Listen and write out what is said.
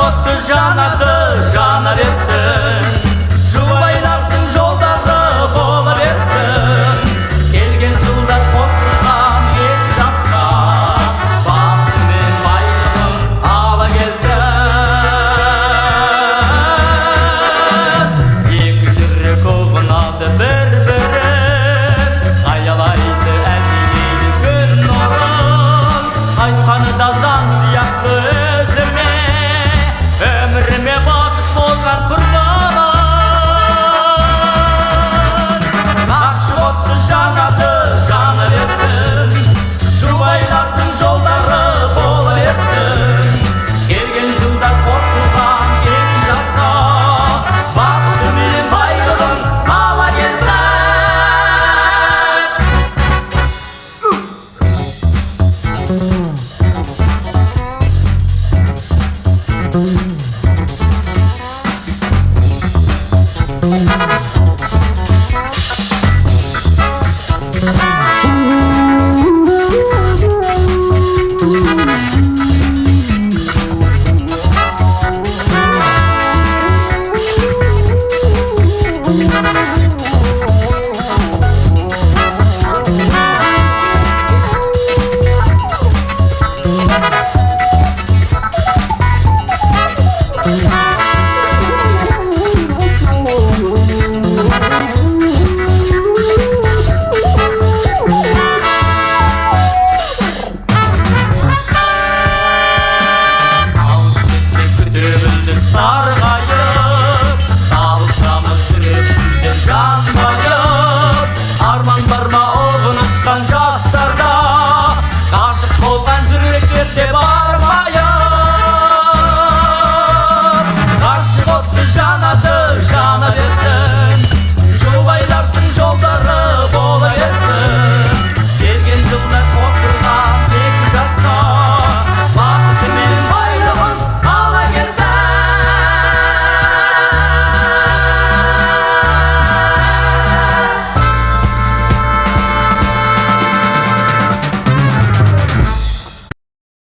отты жанады, жана берсін. Жұбайлардың жолдары бола берсін. Келген жылдар қосылған екі жасқа, бақыт мен байлығын ала келсін. Екі жүрек ұғынады бір-бірін, аялайды әдейі күн нұрын. Айтқаны да заң сияқты өзіме, өміріме бақыт болған құрбаным. Ғашық отты жанады, жаны берсін. Жұбайлардың жолдары бола берсін. Келген жылдар қосылған екі жасқа, бақыты мен байлығын ала келсін. Yeah.